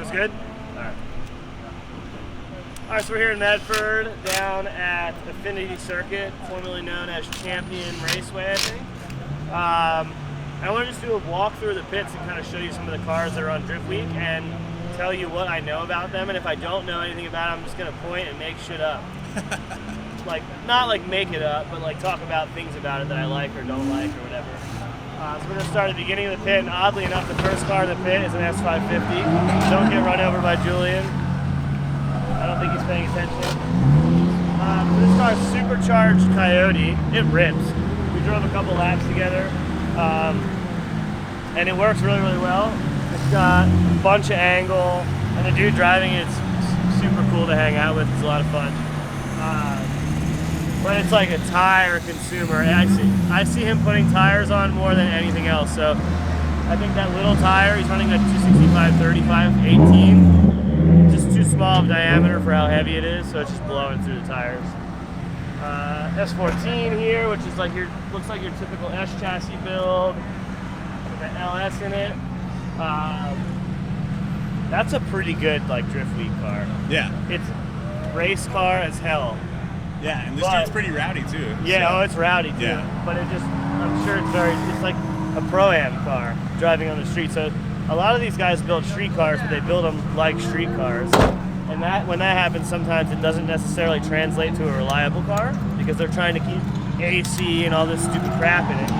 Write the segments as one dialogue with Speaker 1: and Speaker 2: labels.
Speaker 1: Feels good? All right, so we're here in Medford, down at Affinity Circuit, formerly known as Champion Raceway, I think. I want to just do a walk through the pits and kind of show you some of the cars that are on Drift Week and tell you what I know about them. And if I don't know anything about them, I'm just going to point and make shit up. Like, not like make it up, but like talk about things about it that I like or don't like or whatever. So we're going to start at the beginning of the pit, and oddly enough, the first car in the pit is an S550. Don't get run over by Julian. I don't think he's paying attention. This car's supercharged Coyote. It rips. We drove a couple laps together, and it works really, really well. It's got a bunch of angle, and the dude driving it's super cool to hang out with. It's a lot of fun. But it's like a tire consumer. And I see him putting tires on more than anything else. So I think that little tire, he's running a 265/35/18. Just too small of diameter for how heavy it is, so it's just blowing through the tires. S14 here, which is like looks like your typical S chassis build with an LS in it. That's a pretty good like Drift Week car.
Speaker 2: Yeah.
Speaker 1: It's race car as hell.
Speaker 2: Yeah, and this dude's pretty rowdy too.
Speaker 1: Yeah,
Speaker 2: so.
Speaker 1: Oh, it's rowdy too. Yeah. But I'm sure it's like a Pro-Am car driving on the street. So a lot of these guys build street cars, but they build them like street cars. And when that happens, sometimes it doesn't necessarily translate to a reliable car because they're trying to keep AC and all this stupid crap in it.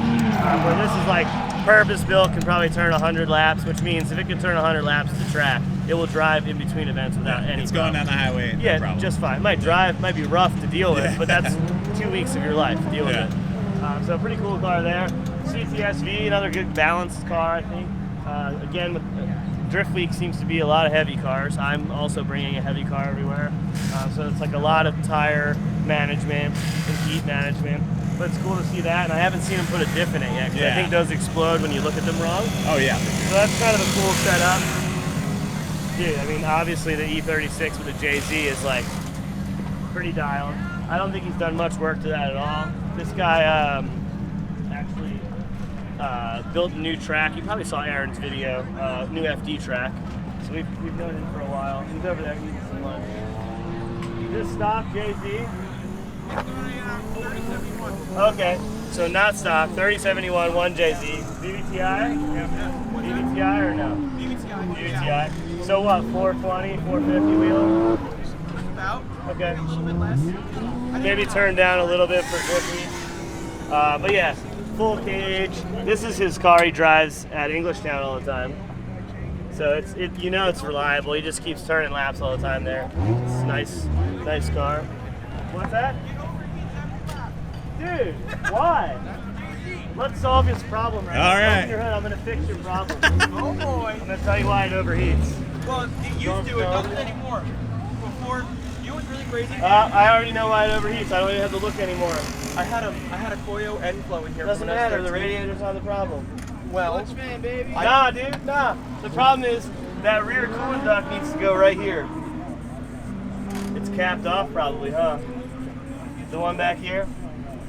Speaker 1: Where this is like purpose-built, can probably turn 100 laps, which means if it can turn 100 laps at the track, it will drive in between events without any
Speaker 2: It's
Speaker 1: problem.
Speaker 2: going down the highway,
Speaker 1: yeah,
Speaker 2: no problem.
Speaker 1: just fine. It might be rough to deal with, but that's 2 weeks of your life to deal with it. So pretty cool car there. Cts-V, another good balanced car, I think. Again, with Drift Week seems to be a lot of heavy cars. I'm also bringing a heavy car everywhere. So it's like a lot of tire management and heat management. But it's cool to see that, and I haven't seen them put a diff in it yet, because I think those explode when you look at them wrong.
Speaker 2: Oh yeah.
Speaker 1: So that's kind of a cool setup. Dude, I mean, obviously the E36 with the JZ is like pretty dialed. I don't think he's done much work to that at all. This guy actually built a new track. You probably saw Aaron's video, new FD track. So we've known him for a while. He's over there eating some lunch. This stock JZ. Okay, so not stock, 3071, 1JZ. BBTI? BBTI or no? BBTI. So what, 420, 450 wheel?
Speaker 3: About.
Speaker 1: Okay.
Speaker 3: A little bit less.
Speaker 1: Maybe turn down a little bit for Drift Week. But yeah, full cage. This is his car he drives at Englishtown all the time. So it's reliable. He just keeps turning laps all the time there. It's a nice car. What's that? Dude, why? Let's solve this problem right now.
Speaker 2: All right.
Speaker 1: Open your hood, I'm going to fix your problem.
Speaker 3: Oh boy.
Speaker 1: I'm going to tell you why it overheats.
Speaker 3: Well, it used to. It doesn't anymore. Before, you know what's really crazy?
Speaker 1: I already know why it overheats. I don't even have to look anymore.
Speaker 3: I had a Koyo end flow in here.
Speaker 1: Doesn't matter. The radiator's not the problem.
Speaker 3: Well,
Speaker 1: Nah, dude, nah. The problem is that rear coolant duct needs to go right here. It's capped off probably, huh? The one back here?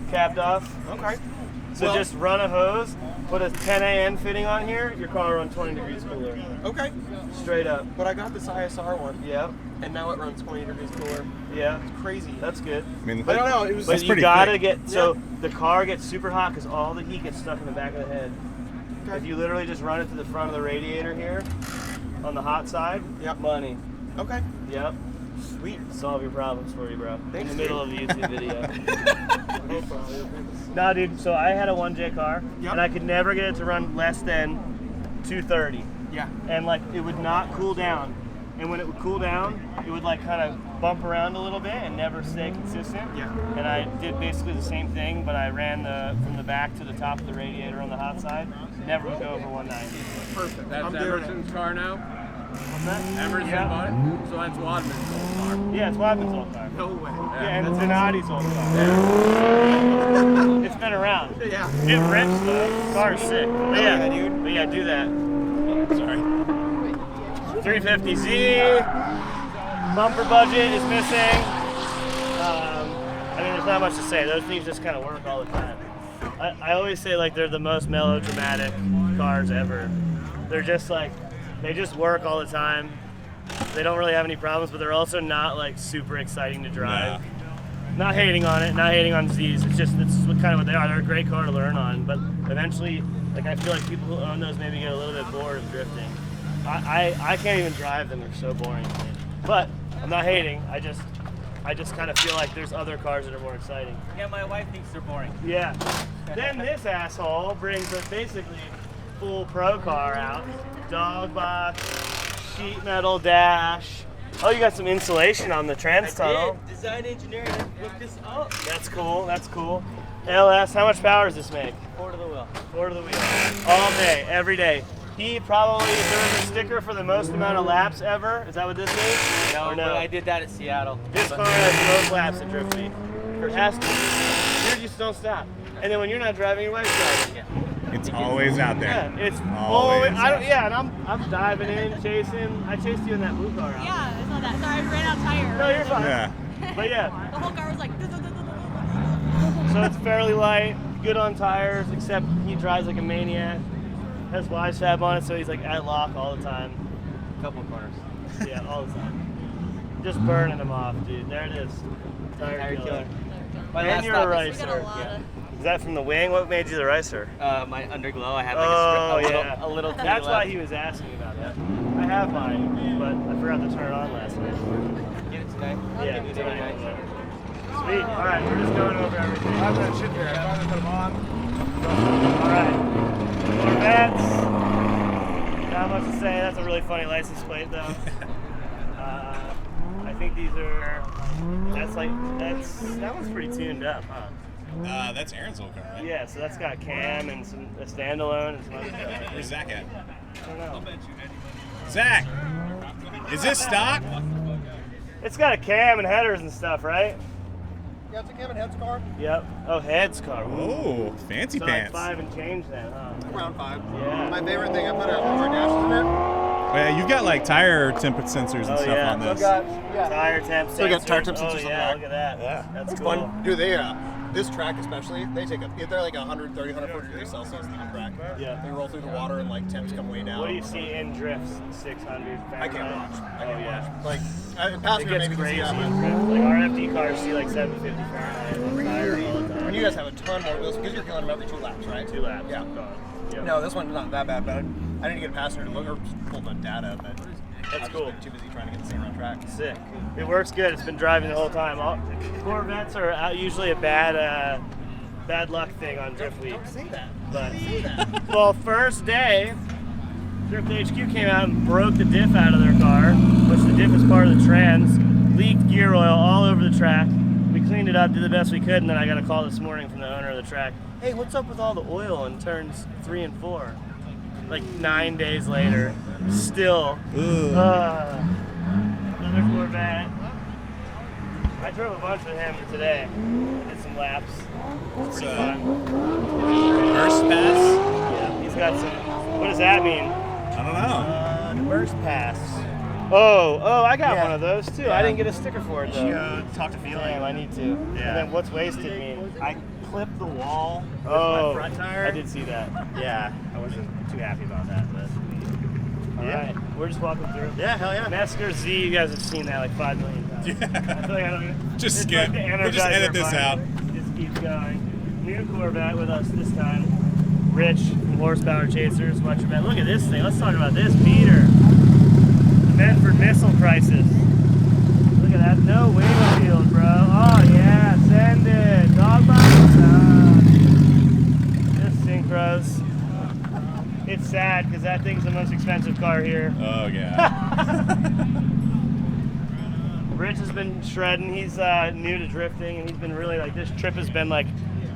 Speaker 1: Capped off.
Speaker 3: okay.
Speaker 1: So just run a hose, put a 10AN fitting on here, your car will run 20 degrees cooler.
Speaker 3: Okay.
Speaker 1: Straight up.
Speaker 3: But I got this ISR one.
Speaker 1: Yeah.
Speaker 3: And now it runs 20 degrees cooler.
Speaker 1: Yeah.
Speaker 3: It's crazy.
Speaker 1: That's good.
Speaker 2: I mean,
Speaker 3: I don't know. It was.
Speaker 1: But you
Speaker 2: pretty
Speaker 1: gotta
Speaker 2: quick.
Speaker 1: get, the car gets super hot because all the heat gets stuck in the back of the head.
Speaker 3: Okay.
Speaker 1: If you literally just run it to the front of the radiator here, on the hot side, money.
Speaker 3: Okay.
Speaker 1: Yep.
Speaker 3: Sweet.
Speaker 1: Solve your problems for you, bro.
Speaker 3: Thanks,
Speaker 1: in the middle of the YouTube video.
Speaker 3: No problem.
Speaker 1: Nah, dude, so I had a 1J car,
Speaker 3: Yep.
Speaker 1: and I could never get it to run less than 230.
Speaker 3: Yeah.
Speaker 1: And like, it would not cool down. And when it would cool down, it would like kind of bump around a little bit and never stay consistent.
Speaker 3: Yeah.
Speaker 1: And I did basically the same thing, but I ran from the back to the top of the radiator on the hot side. Never would go over 190.
Speaker 3: Perfect.
Speaker 4: That's
Speaker 3: I'm doing
Speaker 4: Emerson's car now?
Speaker 1: What's that?
Speaker 4: Emerson bought it? So that's Wadman's old car.
Speaker 1: Yeah, it's Wadman's old car.
Speaker 3: it. No way.
Speaker 1: Yeah, and Donati's old car. It's been around.
Speaker 3: Yeah.
Speaker 1: It rips though. The car is sick. But
Speaker 3: yeah, dude.
Speaker 1: But yeah, do that.
Speaker 2: sorry.
Speaker 1: 350Z. Bumper budget is missing. I mean, there's not much to say. Those things just kind of work all the time. I always say like they're the most melodramatic cars ever. They're just like, they just work all the time. They don't really have any problems, but they're also not like super exciting to drive. Not hating on it, not hating on Z's. It's just it's kind of what they are. They're a great car to learn on, but eventually, like I feel like people who own those maybe get a little bit bored of drifting. I can't even drive them. They're so boring to me. But I'm not hating. I just kind of feel like there's other cars that are more exciting.
Speaker 3: Yeah, my wife thinks they're boring.
Speaker 1: Yeah. Then this asshole brings a basically full pro car out. Dog box, sheet metal dash. Oh, you got some insulation on the trans tunnel.
Speaker 3: Design engineering, look this up.
Speaker 1: That's cool, that's cool. LS, how much power does this make?
Speaker 3: 4 to the wheel.
Speaker 1: 4 to the wheel. All day, every day. He probably, is there a sticker for the most amount of laps ever? Is that what this is?
Speaker 3: No,
Speaker 1: Or no?
Speaker 3: but I did that at Seattle.
Speaker 1: This car has the most laps at Drift Week. It has to. You just don't stop. And then when you're not driving, your wife's driving.
Speaker 3: Yeah.
Speaker 2: It's always out there.
Speaker 1: Yeah, it's
Speaker 2: Always
Speaker 1: always. And I'm diving in, chasing. I chased you in that blue car.
Speaker 5: Yeah, I saw that. Sorry, I ran out of tire.
Speaker 1: No, you're fine.
Speaker 2: Yeah.
Speaker 1: But yeah.
Speaker 5: The whole car was like.
Speaker 1: So it's fairly light, good on tires, except he drives like a maniac. Has wise fab on it, so he's like at lock all the time.
Speaker 3: Couple corners.
Speaker 1: Yeah, all the time. Just burning them off, dude. There it is. Tire killer.
Speaker 3: My
Speaker 1: And
Speaker 3: last
Speaker 1: you're a
Speaker 3: stop
Speaker 5: We
Speaker 3: is-
Speaker 5: got a
Speaker 1: ricer.
Speaker 5: lot of.
Speaker 1: Is that from the wing? What made you the ricer?
Speaker 3: my underglow. I had like
Speaker 1: Oh,
Speaker 3: a strip,
Speaker 1: yeah.
Speaker 3: a little
Speaker 1: That's why he was asking about that. I have mine, but I forgot to turn it on last night.
Speaker 3: Get it today.
Speaker 1: Yeah,
Speaker 3: Get it
Speaker 1: tonight.
Speaker 3: today.
Speaker 1: Sweet. All right, we're just going over everything.
Speaker 6: I have that shit there. I finally put them on.
Speaker 1: All right. Corvettes. Not much to say. That's a really funny license plate, though. I think these are. That one's pretty tuned up, huh?
Speaker 2: That's Aaron's old car, right?
Speaker 1: Yeah. So that's got cam and a standalone and some other stuff.
Speaker 2: Where's Zach at?
Speaker 1: I don't know.
Speaker 2: Zach, is this stock?
Speaker 1: It's got a cam and headers and stuff, right?
Speaker 6: Yeah, it's a Kevin Heads car.
Speaker 1: Yep. Oh, heads car.
Speaker 2: Oh, fancy
Speaker 1: So
Speaker 2: pants.
Speaker 1: like 5 and change then, huh?
Speaker 6: Around 5.
Speaker 1: Yeah.
Speaker 6: My favorite thing, I put a more dashes in there.
Speaker 2: Oh, yeah, you've got like tire temp sensors and
Speaker 1: Oh,
Speaker 2: stuff
Speaker 1: yeah.
Speaker 2: on
Speaker 1: So
Speaker 2: this.
Speaker 1: Tire temp
Speaker 6: So we got tire
Speaker 1: sensors.
Speaker 6: temp sensors
Speaker 1: Oh
Speaker 6: on the
Speaker 1: yeah,
Speaker 6: back.
Speaker 1: look at that.
Speaker 6: Yeah.
Speaker 1: That's
Speaker 6: It's
Speaker 1: cool.
Speaker 6: fun. Dude, they, this track especially, they're like 130, 140 degrees Celsius on track.
Speaker 1: Yeah.
Speaker 6: They roll through the water and like temps come way down.
Speaker 1: What do you see in drifts? 600 Fahrenheit?
Speaker 6: I can't watch.
Speaker 1: Oh yeah.
Speaker 6: Like,
Speaker 1: It
Speaker 6: passenger
Speaker 1: gets
Speaker 6: maybe
Speaker 1: crazy
Speaker 6: can see
Speaker 1: in
Speaker 6: that,
Speaker 1: drift. Like RFD cars see like 750 Fahrenheit on tire all the
Speaker 6: but
Speaker 1: time.
Speaker 6: when you guys have a ton more wheels, because you're killing them every 2 laps, right?
Speaker 1: 2 laps.
Speaker 6: Yeah.
Speaker 1: Gone. Yep.
Speaker 6: No, this one's not that bad, but I didn't get a passenger to look or pull the data, but
Speaker 1: That's
Speaker 6: I've just
Speaker 1: cool.
Speaker 6: been too busy trying to get the same on track.
Speaker 1: Sick. It works good. It's been driving the whole time. Corvettes are usually a bad luck thing on Drift Week.
Speaker 6: Don't say that.
Speaker 1: But well, first day, Drift HQ came out and broke the diff out of their car, which the diff is part of the trans. Leaked gear oil all over the track. We cleaned it up, did the best we could, and then I got a call this morning from the owner of the track. Hey, what's up with all the oil in turns 3 and 4? Like 9 days later, still. Another Corvette. I drove a bunch with him today. Did some laps. It's pretty fun.
Speaker 2: Burst pass?
Speaker 1: Yeah, he's got some. What does that mean?
Speaker 2: I don't know.
Speaker 1: Burst pass. Oh, I got
Speaker 6: Yeah.
Speaker 1: one of those too. I didn't get a sticker for it though.
Speaker 6: Talk to Feeling.
Speaker 1: Damn, I need to. And then what's wasted mean?
Speaker 6: I clipped the wall with
Speaker 1: Oh,
Speaker 6: my front tire.
Speaker 1: I did see that.
Speaker 6: Yeah, I wasn't too happy about that, but
Speaker 1: All right, we're just walking through.
Speaker 6: yeah, hell yeah.
Speaker 1: Mesker Z, you guys have seen that like 5 million times.
Speaker 2: Yeah.
Speaker 1: I feel like I don't.
Speaker 2: Just
Speaker 1: it's
Speaker 2: skip.
Speaker 1: Like the
Speaker 2: We'll just edit
Speaker 1: Energizer
Speaker 2: this
Speaker 1: button.
Speaker 2: out.
Speaker 1: Just keeps going. New Corvette with us this time. Rich from Horsepower Chasers. Watch your back. Look at this thing. Let's talk about this beater. The Medford Missile Crisis. Look at that. No windshield, bro. Oh yeah, send it. Dog box. Just synchros. It's sad because that thing's the most expensive car here.
Speaker 2: Oh, yeah.
Speaker 1: Rich has been shredding. He's new to drifting, and he's been really like, this trip has been like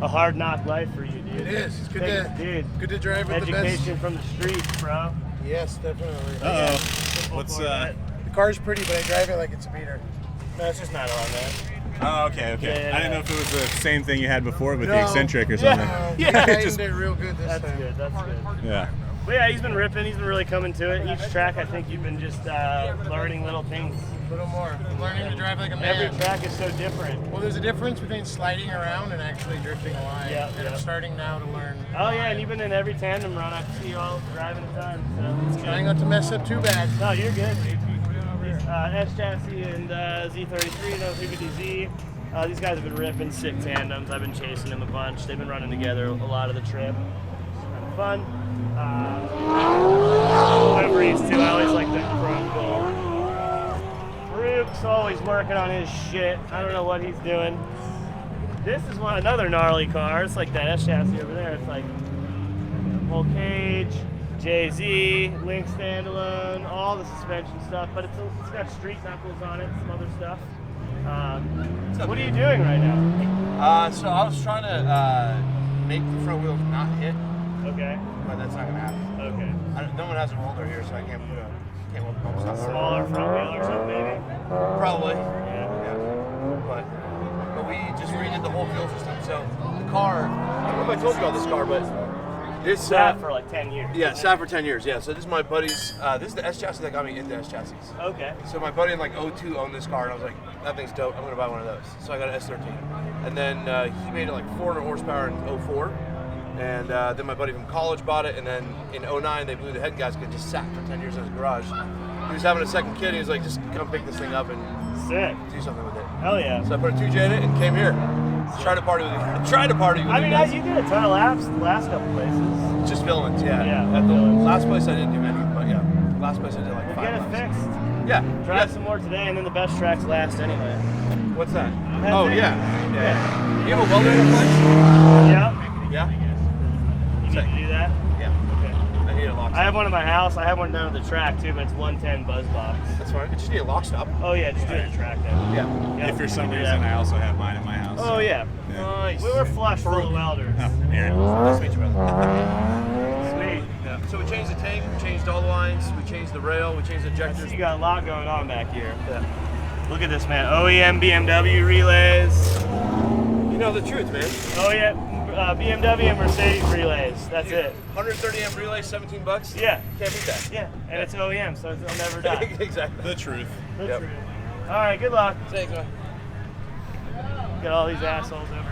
Speaker 1: a hard knock life for you, dude.
Speaker 6: It is. It's good
Speaker 1: Dude,
Speaker 6: to drive with the
Speaker 1: education
Speaker 6: best.
Speaker 1: from the streets, bro.
Speaker 6: Yes, definitely.
Speaker 2: Uh-oh.
Speaker 1: Simple
Speaker 2: What's,
Speaker 1: Corvette.
Speaker 6: The car's pretty, but I drive it like it's a beater.
Speaker 1: No, it's just not on that.
Speaker 2: Oh, okay.
Speaker 1: Yeah.
Speaker 2: I didn't know if it was the same thing you had before with the
Speaker 6: No.
Speaker 2: eccentric or something.
Speaker 1: Yeah.
Speaker 6: I
Speaker 2: Just-
Speaker 6: tightened it real good this
Speaker 1: That's
Speaker 6: time.
Speaker 1: good, that's good.
Speaker 2: Yeah.
Speaker 1: But yeah, he's been ripping. He's been really coming to it. Each track, I think you've been just learning little things.
Speaker 6: A little more. I'm learning to drive like a man.
Speaker 1: Every track is so different.
Speaker 6: Well, there's a difference between sliding around and actually drifting a line.
Speaker 1: Yeah,
Speaker 6: and
Speaker 1: yeah.
Speaker 6: I'm starting now to learn.
Speaker 1: Oh yeah, and you've been in every tandem run. I see you all driving a ton. So it's
Speaker 6: Trying
Speaker 1: good.
Speaker 6: not to mess up too bad.
Speaker 1: No, you're good, dude. S chassis and Z33, no 350Z. These guys have been ripping sick tandems. I've been chasing them a bunch. They've been running together a lot of the trip. Kind of fun. Liveries too. I always like the chrome gold. Farouk's always working on his shit. I don't know what he's doing. This is another gnarly car. It's like that S chassis over there. It's like whole cage, Jay-Z, Link standalone, all the suspension stuff, but it's got street knuckles on it, some other stuff. What are you doing right now?
Speaker 6: So I was trying to make the front wheels not hit,
Speaker 1: Okay.
Speaker 6: but that's not gonna happen.
Speaker 1: Okay.
Speaker 6: No one has a roller here, so I can't put bump stop.
Speaker 1: Smaller front wheel or something, maybe?
Speaker 6: Probably.
Speaker 1: Yeah.
Speaker 6: But we just redid the whole fuel system. So the car, I don't know if I told you about this car, but this
Speaker 1: Sat for like 10 years.
Speaker 6: yeah, sat for 10 years. Yeah. So this is my buddy's. This is the S chassis that got me into S chassis.
Speaker 1: Okay.
Speaker 6: So my buddy in like 02 owned this car, and I was like, that thing's dope. I'm gonna buy one of those. So I got an S13, and then he made it like 400 horsepower in 04. And then my buddy from college bought it, and then in 09 they blew the head gasket. Just sat for 10 years in his garage. He was having a second kid. And he was like, just come pick this thing up and
Speaker 1: Sick.
Speaker 6: do something with it.
Speaker 1: Hell yeah.
Speaker 6: So I put a 2J in it and came here. Tried to party with you. Tried to party with
Speaker 1: I
Speaker 6: you
Speaker 1: mean,
Speaker 6: guys.
Speaker 1: you did a ton of laps the last couple places.
Speaker 6: Just filaments, yeah.
Speaker 1: Yeah,
Speaker 6: At the
Speaker 1: filaments.
Speaker 6: last place I didn't do any, but yeah. Last place I did like 5
Speaker 1: Get it
Speaker 6: laps.
Speaker 1: fixed.
Speaker 6: Yeah.
Speaker 1: Drive some more today, and then the best tracks last anyway.
Speaker 6: What's that?
Speaker 1: That
Speaker 6: Oh
Speaker 1: thing.
Speaker 6: yeah. You have a welder in the place?
Speaker 1: Yeah.
Speaker 6: Yeah.
Speaker 1: You need to do that?
Speaker 6: Yeah.
Speaker 1: Okay.
Speaker 6: I need a lock.
Speaker 1: I have one in my house. I have one down at the track too, but it's 110 buzz box.
Speaker 6: That's fine. You just need a lock stop.
Speaker 1: Oh yeah, just do it at the track then.
Speaker 6: Yeah.
Speaker 1: Yeah.
Speaker 2: If for some
Speaker 1: Do
Speaker 2: reason
Speaker 1: that.
Speaker 2: I also have mine at my house.
Speaker 1: Oh yeah.
Speaker 2: Yeah.
Speaker 6: Nice.
Speaker 1: We were flush full of welders.
Speaker 2: Oh, Aaron.
Speaker 6: Nice to meet you, brother.
Speaker 1: Sweet.
Speaker 6: Yeah. So we changed the tank, we changed all the lines, we changed the rail, we changed the
Speaker 1: I see
Speaker 6: injectors.
Speaker 1: you got a lot going on back here. Look at this, man. OEM BMW relays.
Speaker 6: You know the truth, man.
Speaker 1: Oh yeah, BMW and Mercedes relays. That's it.
Speaker 6: 130 amp relay, 17 bucks.
Speaker 1: Yeah.
Speaker 6: Can't beat that.
Speaker 1: Yeah, and it's OEM, so it'll never die.
Speaker 6: Exactly.
Speaker 2: The truth.
Speaker 1: That's
Speaker 6: Yep.
Speaker 1: true. All right, good luck.
Speaker 6: Thanks, man.
Speaker 1: Got all these assholes over here.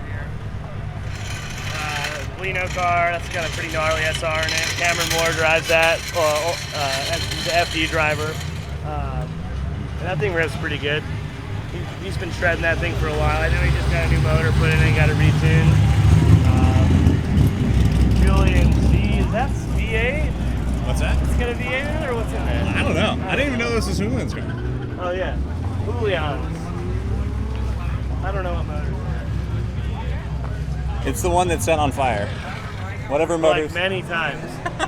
Speaker 1: Lino car, that's got a pretty gnarly SR in it. Cameron Moore drives that, he's the FD driver. And that thing rips pretty good. He's been shredding that thing for a while. I know he just got a new motor put in and got it retuned. Julian Z, is that V8?
Speaker 2: What's that?
Speaker 1: It's got a V8 in it or what's in there?
Speaker 2: I don't know. I didn't even know this was Julian's car.
Speaker 1: Oh yeah, Julian's. I don't know what motor.
Speaker 2: It's the one that's set on fire. Whatever motors.
Speaker 1: Like many times.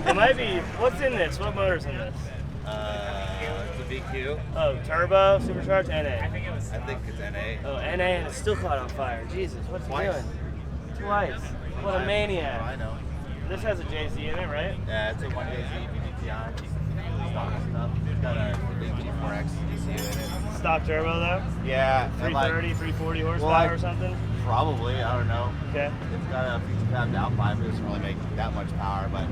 Speaker 1: It might be. What's in this? What motor's in this?
Speaker 7: It's a VQ.
Speaker 1: Oh, turbo, supercharged, NA.
Speaker 7: I think it's NA.
Speaker 1: Oh, NA, and it's still caught on fire. Jesus, what's he
Speaker 7: Twice.
Speaker 1: doing? Twice. What a maniac.
Speaker 7: I know.
Speaker 1: This has a JZ in it, right?
Speaker 7: Yeah, it's a 1JZ VGTI. Stock stuff. It's got a big G4X ECU in it.
Speaker 1: Stock turbo though?
Speaker 7: Yeah. and
Speaker 1: 330, 340 horsepower
Speaker 7: like-
Speaker 1: or something?
Speaker 7: Probably. I don't know.
Speaker 1: Okay.
Speaker 7: It's got a future cab downpipe. It doesn't really make that much power, but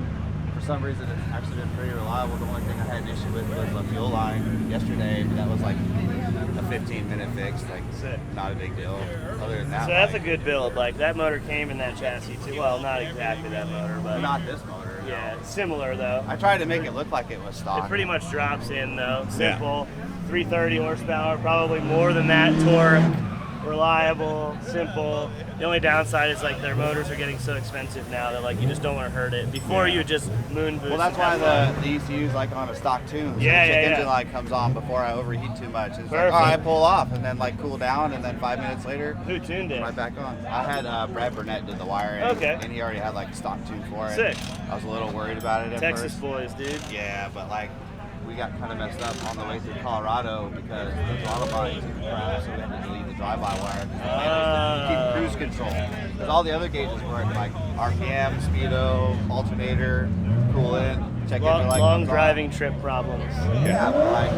Speaker 7: for some reason it's actually been pretty reliable. The only thing I had an issue with was the fuel line yesterday. That was like a 15-minute fix. Like,
Speaker 1: Sick.
Speaker 7: not a big deal. Other than that,
Speaker 1: So that's a
Speaker 7: like,
Speaker 1: good build. Like that motor came in that chassis too. Well, not exactly that motor, but
Speaker 7: not this motor. no.
Speaker 1: yeah, similar though.
Speaker 7: I tried to make it look like it was stock.
Speaker 1: It pretty much drops in though. Simple, 330 horsepower, probably more than that torque. Reliable, simple. The only downside is like their motors are getting so expensive now that like you just don't want to hurt it. Before you would just moon boost.
Speaker 7: Well, that's
Speaker 1: and
Speaker 7: why
Speaker 1: have fun.
Speaker 7: the ECU's like on a stock tune. So
Speaker 1: Yeah,
Speaker 7: the
Speaker 1: yeah,
Speaker 7: engine
Speaker 1: yeah.
Speaker 7: light comes on before I overheat too much. It's like,
Speaker 1: Perfect.
Speaker 7: all right, pull off, and then like cool down, and then 5 minutes later,
Speaker 1: Who tuned it?
Speaker 7: right back on. I had Brad Burnett did the wiring,
Speaker 1: Okay.
Speaker 7: and he already had like a stock tune for it.
Speaker 1: Sick.
Speaker 7: I was a little worried about it at
Speaker 1: Texas
Speaker 7: first.
Speaker 1: boys, dude.
Speaker 7: Yeah, but like we got kind of messed up on the way through Colorado because the throttle body took a crap, so we had to delete the drive-by wire to keep cruise control. Because all the other gauges work, like RPM, speedo, alternator, coolant, check
Speaker 1: Long,
Speaker 7: into like
Speaker 1: long
Speaker 7: comes on.
Speaker 1: driving trip problems.
Speaker 7: Yeah, but like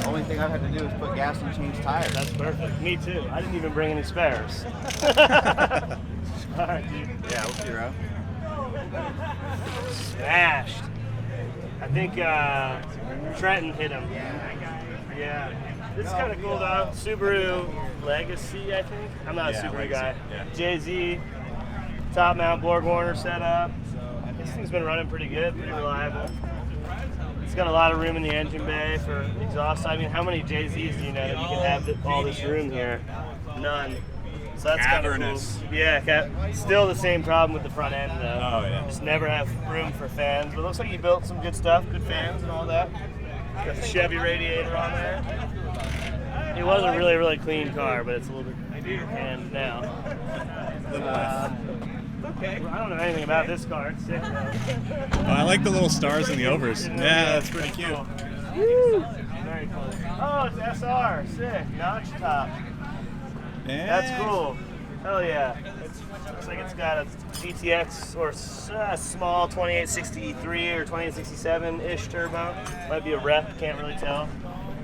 Speaker 7: the only thing I've had to do is put gas and change tires.
Speaker 1: That's perfect. Me too. I didn't even bring any spares. All right, dude.
Speaker 7: Yeah, we'll see, bro.
Speaker 1: Smashed. I think Trenton hit him. Yeah. This is kind of cool though. Subaru Legacy, I think. I'm not a
Speaker 2: Yeah,
Speaker 1: Subaru
Speaker 2: Legacy,
Speaker 1: guy.
Speaker 2: yeah.
Speaker 1: Jay-Z, top mount Borg Warner setup. This thing's been running pretty good, pretty reliable. It's got a lot of room in the engine bay for exhaust. I mean, how many JZs do you know that you can have all this room here? None. So that's kind of cool. Yeah, still the same problem with the front end though.
Speaker 2: Oh yeah.
Speaker 1: Just never have room for fans. But it looks like you built some good stuff, good fans and all that. Got the Chevy radiator on there. It was a really, really clean car, but it's a little bit canned now. Okay. I don't know anything about this car. It's sick though.
Speaker 2: Oh, I like the little stars in the overs. Yeah, that's pretty cute.
Speaker 1: Woo! Very cool. Oh, it's SR. Sick. Notch top.
Speaker 2: Yeah.
Speaker 1: That's cool. Hell yeah. Looks like it's got a GTX or a small 2863 or 2867-ish turbo. Might be a rep, can't really tell.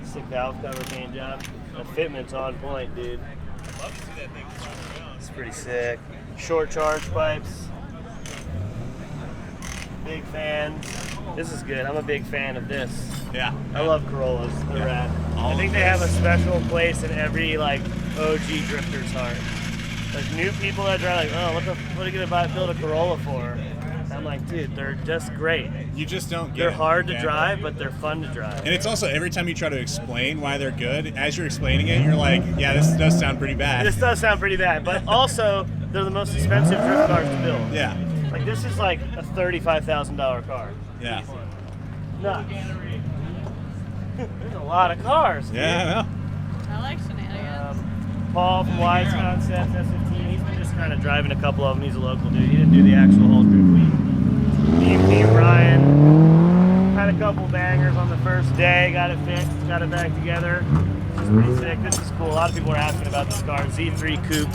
Speaker 1: Sick valve cover paint job. The fitment's on point, dude. It's pretty sick. Short charge pipes. Big fans. This is good. I'm a big fan of this.
Speaker 2: Yeah.
Speaker 1: I love Corollas. They're rad.
Speaker 2: All
Speaker 1: I think
Speaker 2: of
Speaker 1: they have a
Speaker 2: this.
Speaker 1: special place in every like OG drifter's heart. Like new people that drive, like, oh, what are you gonna build a Corolla for? I'm like, dude, they're just great.
Speaker 2: You just don't get
Speaker 1: They're
Speaker 2: it.
Speaker 1: hard to
Speaker 2: Yeah.
Speaker 1: drive, but they're fun to drive.
Speaker 2: And it's also every time you try to explain why they're good, as you're explaining it, you're like, yeah, this does sound pretty bad.
Speaker 1: This does sound pretty bad, but also they're the most expensive drift cars to build.
Speaker 2: Yeah.
Speaker 1: Like this is like a $35,000 car.
Speaker 2: Yeah.
Speaker 1: Nuts. There's a lot of cars. Dude.
Speaker 2: Yeah, I know.
Speaker 5: I like shenanigans.
Speaker 1: Paul from Wise Concepts S15, he's been just kind of driving a couple of them. He's a local dude. He didn't do the actual whole drift week. Team Ryan had a couple bangers on the first day, got it fixed, got it back together. It's pretty sick. This is cool. A lot of people are asking about this car. Z3 Coupe,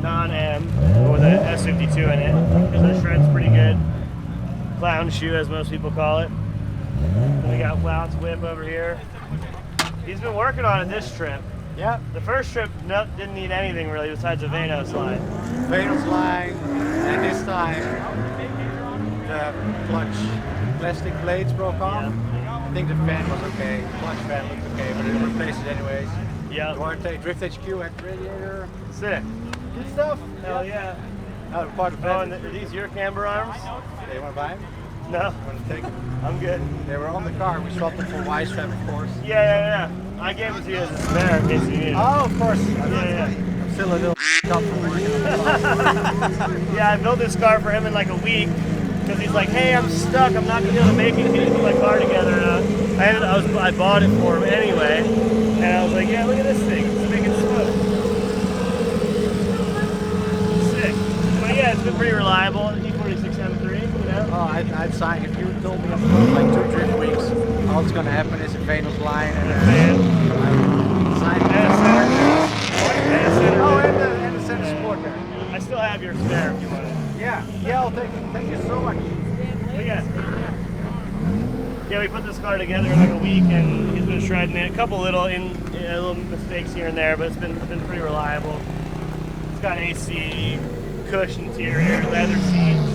Speaker 1: non-M, with a S52 in it. So the shred's pretty good. Clown shoe, as most people call it. Then we got Clown's whip over here. He's been working on it this trip.
Speaker 8: Yeah,
Speaker 1: The first trip didn't need anything really besides a Vanos line.
Speaker 8: Vanos line, and this time the clutch plastic plates broke off. I think the fan was okay, clutch fan looked okay, but it replaced it anyways.
Speaker 1: Yeah.
Speaker 8: Drift HQ had radiator.
Speaker 1: Sick.
Speaker 8: Good stuff.
Speaker 1: Hell yeah.
Speaker 8: Part of
Speaker 1: Oh, and
Speaker 8: that.
Speaker 1: are these your camber arms?
Speaker 8: Yeah, you want to buy them?
Speaker 1: No,
Speaker 8: You want to take them?
Speaker 1: I'm good.
Speaker 8: They were on the car. We swapped them for wise strap, of course.
Speaker 1: Yeah. I gave it to you as a spare in case you need it.
Speaker 8: Oh, of course.
Speaker 1: Yeah.
Speaker 8: I'm still a little up from working on the car.
Speaker 1: Yeah, I built this car for him in like a week because he's like, hey, I'm stuck. I'm not gonna be able to make it. Can you put my car together? And I bought it for him anyway, and I was like, yeah, look at this thing. It's big and smooth. Sick. But yeah, it's been pretty reliable. E46 M3, you know.
Speaker 8: Oh, I'd sign. If you told me I'm like 2 drift weeks, all that's gonna happen is a Vanos line and a sign. Oh, and the center support there.
Speaker 1: I still have your spare if you want it.
Speaker 8: Yeah, I'll take it. Thank you so much.
Speaker 1: But yeah, we put this car together in like a week, and he's been shredding it. A couple little mistakes here and there, but it's been pretty reliable. It's got AC, cush interior, leather seats.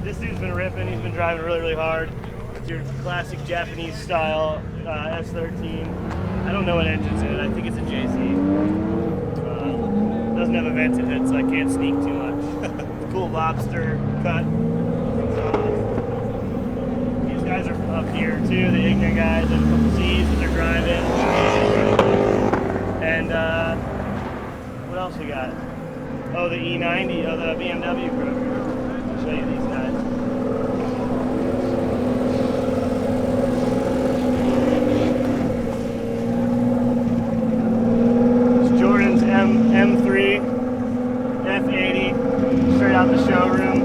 Speaker 1: This dude's been ripping. He's been driving really, really hard. It's your classic Japanese style S13. I don't know what engine's in it. I think it's a JZ. Doesn't have a vented hood, so I can't sneak too much. Cool lobster cut. These guys are up here too, the ignorant guys. There's a couple C's that they're driving. And what else we got? Oh, the E90, oh, the BMW group. I'll show you these guys. It's Jordan's M3 F80, straight out the showroom,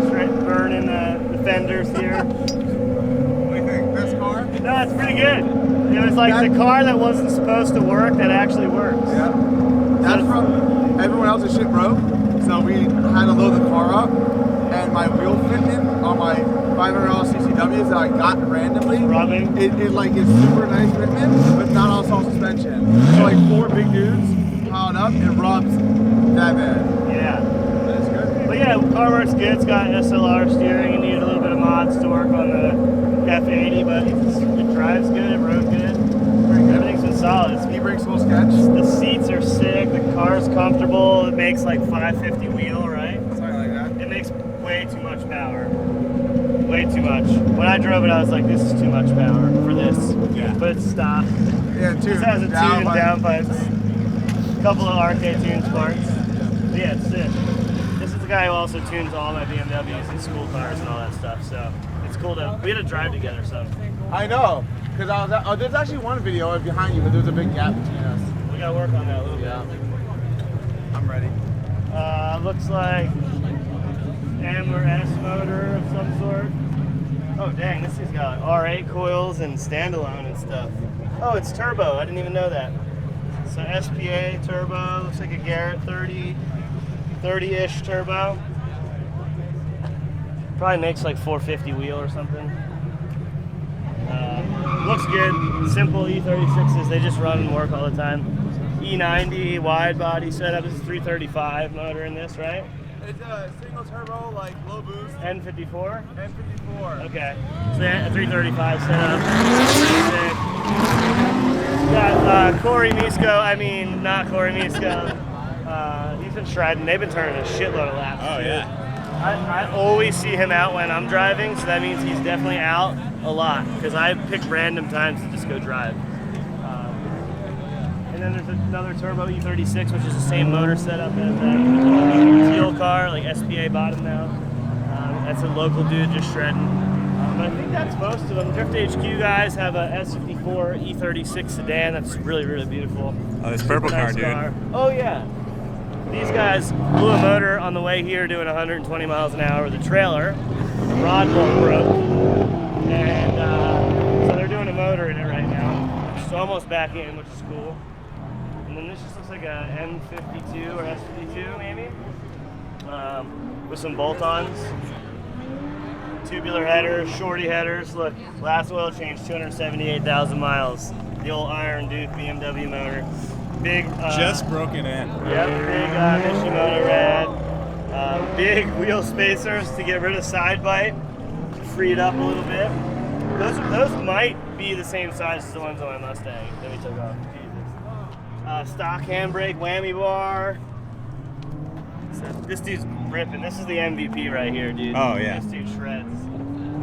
Speaker 1: straight burning the fenders here.
Speaker 6: What do you think? Best car?
Speaker 1: No, it's pretty good. It was like the car that wasn't supposed to work that actually works.
Speaker 6: Yeah. That's from everyone else's shit broke, so we had to load the car up, and my wheel fitment on my $500 CCWs that I got randomly,
Speaker 1: Rubbing.
Speaker 6: it like is super nice fitment, but not on soft suspension. So like 4 big dudes piled up, it rubs that bad.
Speaker 1: Yeah.
Speaker 6: That's good.
Speaker 1: But yeah, the car works good. It's got SLR steering. You need a little bit of mods to work on the F80, but it drives good. It rode good. Everything's been solid.
Speaker 6: E-brakes will sketch.
Speaker 1: The seats are sick. The car's comfortable. It makes like 550 wheel, right?
Speaker 6: Something like that.
Speaker 1: It makes way too much power. Way too too much. When I drove it, I was like, this is too much power for this.
Speaker 2: Yeah.
Speaker 1: But it's stopped.
Speaker 9: Yeah, tune.
Speaker 1: This has a tune and downpipes. A couple of RK tunes parts. But yeah, it's sick. This is the guy who also tunes all my BMWs and school cars and all that stuff. So it's cool to. We had to drive together, so.
Speaker 9: I know, because I was. Oh, there's actually one video behind you, but there's a big gap between us.
Speaker 1: We gotta work on that a little bit.
Speaker 9: I'm ready.
Speaker 1: Looks like M or S motor of some sort. Oh dang, this thing's got R8 coils and standalone and stuff. Oh, it's turbo. I didn't even know that. So SPA turbo. Looks like a Garrett 30-ish turbo. Probably makes like 450 wheel or something. Looks good. Simple E36s. They just run and work all the time. E90 wide body setup. This is 335 motor in this, right?
Speaker 9: It's a single turbo, like low boost.
Speaker 1: N54?
Speaker 9: N54.
Speaker 1: Okay. So yeah, a 335 setup. Got Corey Misko. Not Corey Misko. He's been shredding. They've been turning a shitload of laps.
Speaker 2: Oh, yeah.
Speaker 1: I always see him out when I'm driving, so that means he's definitely out a lot because I pick random times to just go drive. And then there's another turbo E36, which is the same motor setup as that teal car, like SPA bottom now. That's a local dude just shredding. But I think that's most of them. Drift HQ guys have a S54 E36 sedan that's really, really beautiful.
Speaker 2: Oh, this purple car, dude.
Speaker 1: Oh, yeah. These guys blew a motor on the way here doing 120 miles an hour with a trailer. The rod bolt broke. And so they're doing a motor in it right now. It's almost back in, which is cool. And then this just looks like a M52 or S52 maybe. With some bolt-ons. Tubular headers, shorty headers. Look, last oil change, 278,000 miles. The old Iron Duke BMW motor. Big.
Speaker 2: Just broken in.
Speaker 1: Yep, big Mishimoto rad. Big wheel spacers to get rid of side bite. Free it up a little bit. Those might be the same size as the ones on my Mustang that we took off. Jesus. Stock handbrake, whammy bar. So this dude's ripping. This is the MVP right here, dude.
Speaker 2: Oh, yeah.
Speaker 1: This dude shreds.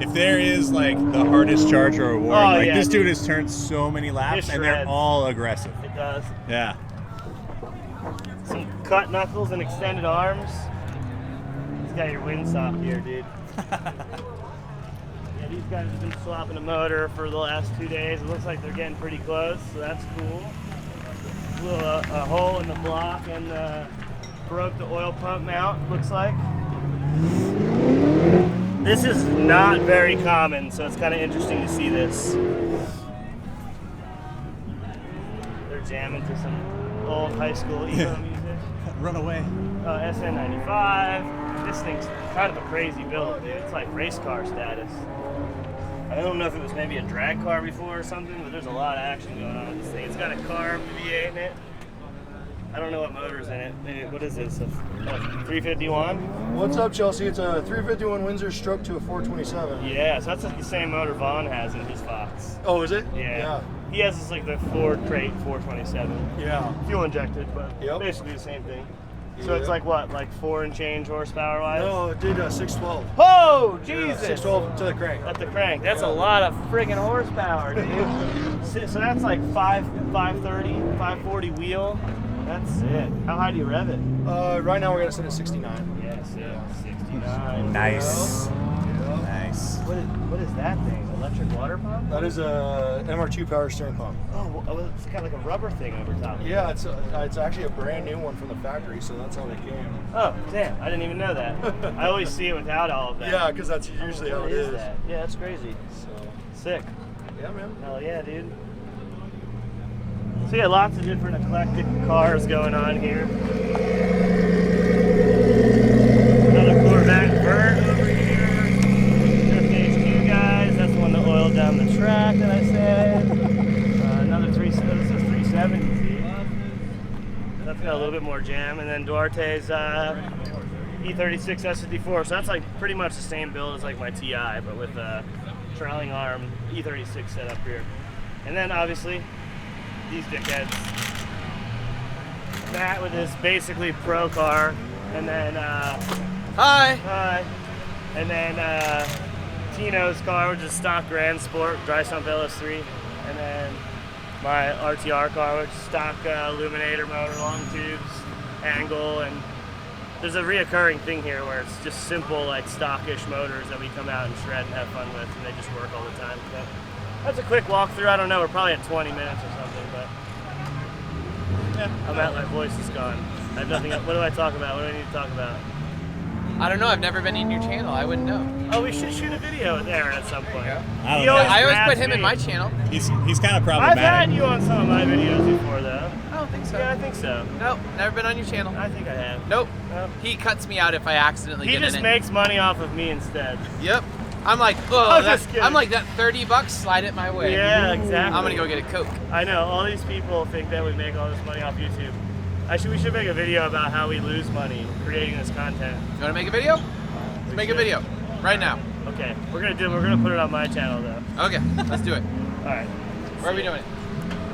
Speaker 2: If there is like the hardest charger award,
Speaker 1: yeah,
Speaker 2: this dude has turned so many laps and they're all aggressive.
Speaker 1: It does.
Speaker 2: Yeah.
Speaker 1: Some cut knuckles and extended arms. He's got your windsock here, dude. Yeah, these guys have been swapping a motor for the last 2 days. It looks like they're getting pretty close, so that's cool. Blew a hole in the block and broke the oil pump mount, looks like. This is not very common, so it's kind of interesting to see this. They're jamming to some old high school emo music.
Speaker 2: Run away.
Speaker 1: SN95. This thing's kind of a crazy build, dude. It's like race car status. I don't know if it was maybe a drag car before or something, but there's a lot of action going on with this thing. It's got a carb V8 in it. I don't know what motor's in it. Maybe, what is this? A 351?
Speaker 10: What's up, Chelsea? It's a 351 Windsor stroke to a 427.
Speaker 1: Yeah, so that's like the same motor Vaughn has in his Fox.
Speaker 10: Oh, is it?
Speaker 1: Yeah. He has this like the Ford Crate 427.
Speaker 10: Yeah.
Speaker 1: Fuel injected, but basically the same thing. So it's like what, like 4 and change horsepower wise?
Speaker 10: No, it did 612.
Speaker 1: Oh, Jesus!
Speaker 10: Yeah, 612 to the crank.
Speaker 1: At the crank. That's a lot of friggin' horsepower, dude. So that's like 530, 540 wheel. That's it. How high do you rev it?
Speaker 10: Right now we're gonna set at 69.
Speaker 1: Yes, yeah, 69.
Speaker 2: Nice.
Speaker 10: Yeah.
Speaker 2: Nice.
Speaker 1: What is that thing? Electric water pump?
Speaker 10: That is a MR2 power steering pump.
Speaker 1: Oh, well, it's got like a rubber thing over top.
Speaker 10: Yeah, it's actually a brand new one from the factory, so that's how they came.
Speaker 1: Oh, damn! I didn't even know that. I always see it without all of that.
Speaker 10: Yeah, because that's usually how it is.
Speaker 1: That? Yeah, that's crazy.
Speaker 10: So
Speaker 1: sick.
Speaker 10: yeah, man.
Speaker 1: Hell yeah, dude. So yeah, lots of different eclectic cars going on here. Another Corvette Vert over here. Drift HQ guys, that's the one that oiled down the track that I said. Another this is 370, see? That's got a little bit more jam. And then Duarte's E36 S54. So that's like pretty much the same build as like my TI, but with a trailing arm E36 set up here. And then obviously, these dickheads. Matt with his basically pro car, and then
Speaker 3: Hi.
Speaker 1: and then Tino's car, which is stock Grand Sport, dry sump LS3, and then my RTR car, which is stock illuminator motor, long tubes, angle, and there's a reoccurring thing here where it's just simple, like stockish motors that we come out and shred and have fun with, and they just work all the time. But that's a quick walkthrough. I don't know, we're probably at 20 minutes or something, but yeah, I'm out. My voice is gone. I have nothing. What do I talk about? What do I need to talk about?
Speaker 3: I don't know. I've never been in your channel. I wouldn't know.
Speaker 1: Oh, we should shoot a video with Aaron at some point.
Speaker 2: I don't know.
Speaker 3: I always put him in my channel.
Speaker 2: He's kind of
Speaker 1: I've
Speaker 2: problematic.
Speaker 1: had you on some of my videos before, though.
Speaker 3: I don't think so.
Speaker 1: Yeah, I think so.
Speaker 3: Nope, never been on your channel.
Speaker 1: I think I have.
Speaker 3: Nope.
Speaker 1: No.
Speaker 3: He cuts me out if I accidentally
Speaker 1: He
Speaker 3: get
Speaker 1: just
Speaker 3: in it.
Speaker 1: makes money off of me instead.
Speaker 3: Yep. I'm like,
Speaker 1: I'm
Speaker 3: oh,
Speaker 1: just kidding.
Speaker 3: I'm like that $30. Slide it my way.
Speaker 1: Yeah, exactly.
Speaker 3: I'm gonna go get a Coke.
Speaker 1: I know. All these people think that we make all this money off YouTube. Actually, we should make a video about how we lose money creating this content.
Speaker 3: You wanna make a video? Let's make a video right now.
Speaker 1: Okay, we're gonna put it on my channel though.
Speaker 3: Okay, let's do it.
Speaker 1: All right.
Speaker 3: Where are we doing it?